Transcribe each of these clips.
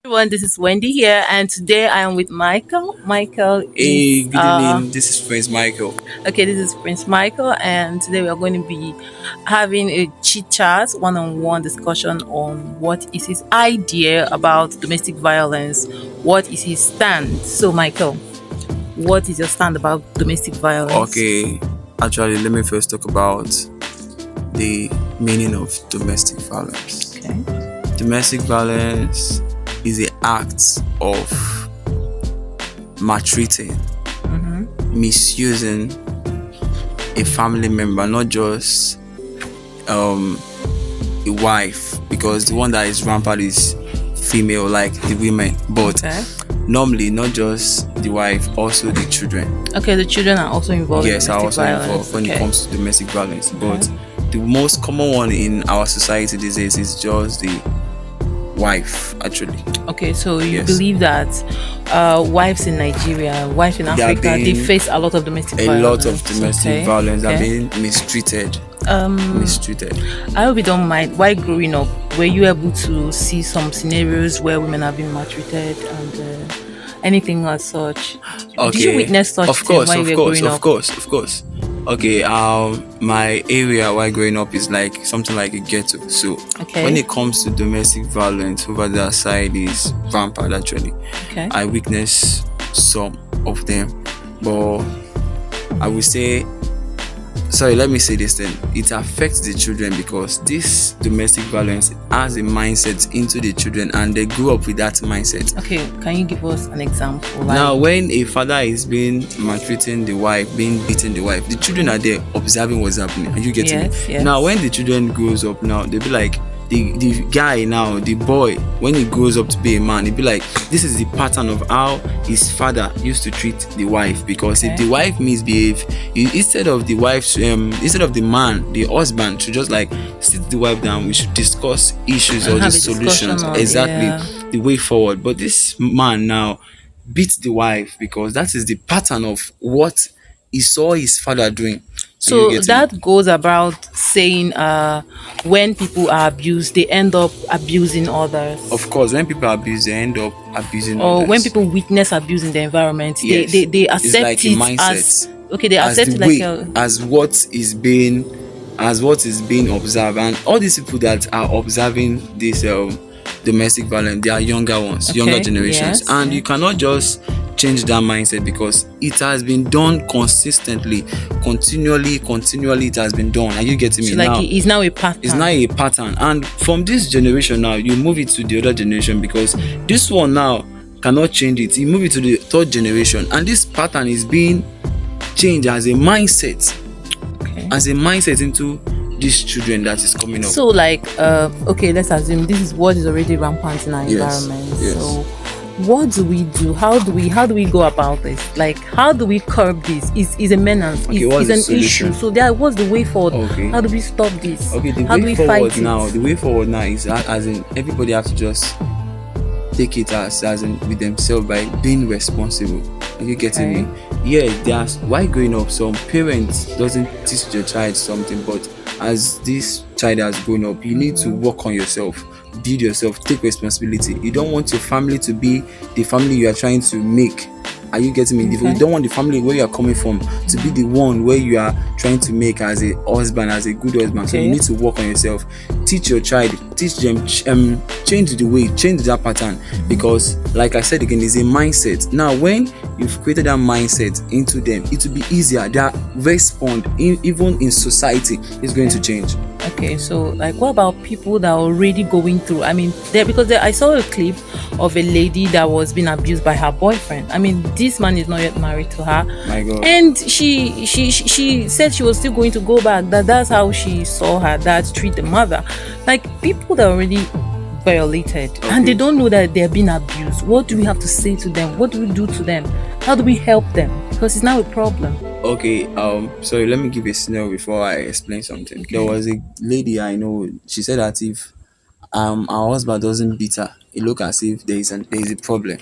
Everyone, this is Wendy here, and today I am with Michael. Michael Hey, is good evening. This is Prince Michael. okay. This is Prince Michael, and today we are going to be having a chit chat, one-on-one discussion on what is his idea about domestic violence. What is his stand? So, Michael, what is your stand about domestic violence? Okay, actually, let me first talk about the meaning of domestic violence. Okay. Domestic violence is the act of maltreating, misusing a family member, not just a wife, because the one that is rampant is female, like the women, but Okay. normally not just the wife, also the children. Okay. The children are also involved. Yes, in are domestic also violence. involved when Okay. it comes to domestic violence. But the most common one in our society these days is just the wife, actually. Okay, so you Yes. believe that wives in Nigeria, wives in They are Africa, they being- face a lot of domestic A violence. lot of domestic Okay, violence are okay. being mistreated. Mistreated. I hope you don't mind. While growing up, were you able to see some scenarios where women have been maltreated and anything as such? Did you witness such Of thing course, while of you were course, growing of up? course, of course. Okay, my area while growing up is like something like a ghetto. So Okay. when it comes to domestic violence, over that side is rampant actually. Okay. I witnessed some of them, but I would say, sorry, let me say this then. It affects the children because this domestic violence has a mindset into the children and they grew up with that mindset. Okay, can you give us an example? Now, when a father is being maltreating the wife, being beating the wife, the children are there observing what's happening. Are you getting Yes, me? yes. Now, when the children grows up now, they'll be like, the guy now, the boy, when he grows up to be a man, he'll be like, this is the pattern of how his father used to treat the wife. Because if Okay. the wife misbehave, instead of the wife, instead of the man, the husband should just like sit the wife down. We should discuss issues And or the have a discussion solutions. on- Exactly, yeah. the way forward. But this man now beats the wife because that is the pattern of what he saw his father doing. Are you So getting me? that goes about saying when people are abused, they end up abusing others. Of course, when people abuse, they end up abusing Or others. when people witness abuse in the environment, Yes. they It's accept like a it mindset. as okay, they as accept the it way, like a as what is being observed, and all these people that are observing this domestic violence, they are younger ones, Okay, younger generations, yes, and yeah. you cannot just change that mindset because it has been done consistently, continually. It has been done. Are you getting me? so like Now, it's now a pattern. it's now a pattern, and from this generation now you move it to the other generation because this one now cannot change it. You move it to the third generation and this pattern is being changed as a mindset into these children that is coming up. So like okay, let's assume this is what is already rampant in our Yes, environment. yes. So what do we do? How do we go about this? Like how do we curb this? Is a menace. Okay, what's Is the an solution? issue. So there, what's the way forward? Okay. How do we stop this? Okay, the How do way we forward fight now, it? the way forward now is as in everybody have to just take it as in with themselves by being responsible. Are you getting me? Yeah, there's why growing up, some parents doesn't teach their child something, but as this child has grown up, you need to work on yourself, build yourself, take responsibility. You don't want your family to be the family you are trying to make. Are you getting me? Okay. You don't want the family where you are coming from to be the one where you are trying to make as a husband, as a good husband. So Okay. you need to work on yourself. Teach your child, teach them, change the way, change that pattern. Because, like I said again, it's a mindset. Now, when you've created that mindset into them, it will be easier. Their response, even in society, is going to change. Okay, so like what about people that are already going through? I mean, I saw a clip of a lady that was being abused by her boyfriend. I mean, this man is not yet married to her. My God. And she said she was still going to go back. That's how she saw her dad treat the mother. Like people that are already violated and they don't know that they're being abused. What do we have to say to them? What do we do to them? How do we help them? Because it's now a problem. Okay, sorry, let me give a scenario before I explain something. There was a lady I know, she said that if her husband doesn't beat her, it look as if there is a problem.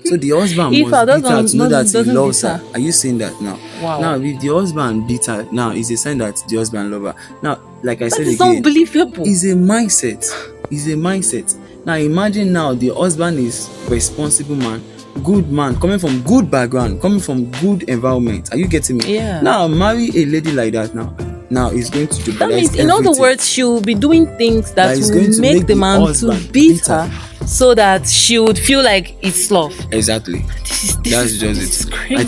So the husband If her must beat her husband to know that he doesn't loves beat her. her. Are you saying that now? Wow. Now if the husband beat her, now it's a sign that the husband love her. Now like I That said is again, unbelievable. is a mindset. Is a mindset. Now imagine now the husband is responsible man, good man, coming from good background, coming from good environment. Are you getting me? Yeah. Now marry a lady like that now is going to That jeopardize means, in other everything. words, she will be doing things that is will going to make the man to husband beat bitter. her, so that she would feel like it's love. Exactly. This That's is, just this is it. crazy. I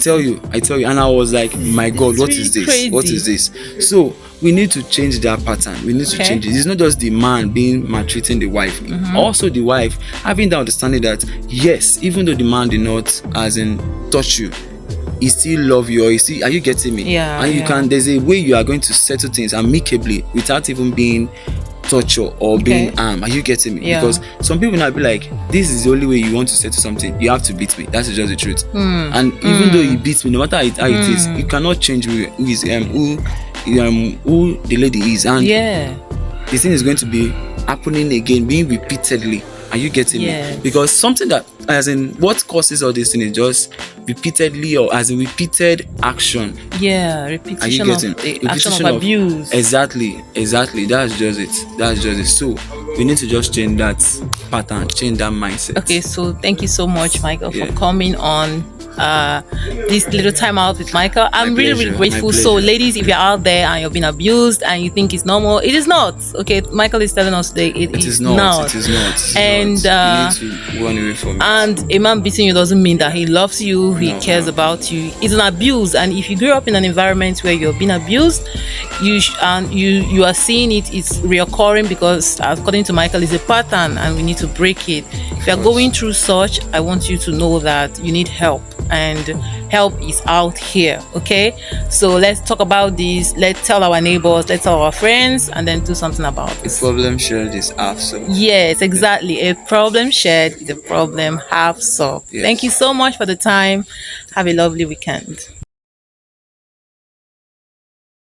tell you, and I was like, my God, what really is this? crazy. What is this? So we need to change that pattern. We need to Okay. change it. It's not just the man being maltreating the wife. Also the wife having the understanding that yes, even though the man did not as in touch you, he still love you, or he still, are you getting me? Yeah, And you yeah. can, there's a way you are going to settle things amicably without even being torture or being harm. Are you getting me? Yeah. Because some people now be like, this is the only way you want to settle something, you have to beat me. That's just the truth. And even though he beats me, no matter how it is, you cannot change who the lady is. And Yeah. the thing is going to be happening again, being repeatedly. Are you getting Yes. me? Because something that, as in, what causes all this thing is just repeatedly, or as in repeated action. Yeah. Are you Repetition getting of the repetition action of abuse. Exactly. That's just it. That's just it. So we need to just change that pattern, change that mindset. Okay, so thank you so much, Michael, Yeah. for coming on this little time out with Michael. I'm really pleasure, my grateful. So pleasure. ladies, if you're out there and you've been abused and you think it's normal, it is not. Okay, Michael is telling us today it is not. It is not. It is And not. You need to run away from it. and a man beating you doesn't mean that he loves you, he No, cares no. about you. It's an abuse, and if you grew up in an environment where you're being abused, you are seeing it's reoccurring, because according to Michael, it's a pattern, and we need to break it. If you're going through such, I want you to know that you need help, and help is out here. Okay, so let's talk about this. Let's tell our neighbors, let's tell our friends, and then do something about The it. problem shared is half solved. Yes, exactly. A problem shared is a problem half solved. Yes. Thank you so much for the time. Have a lovely weekend.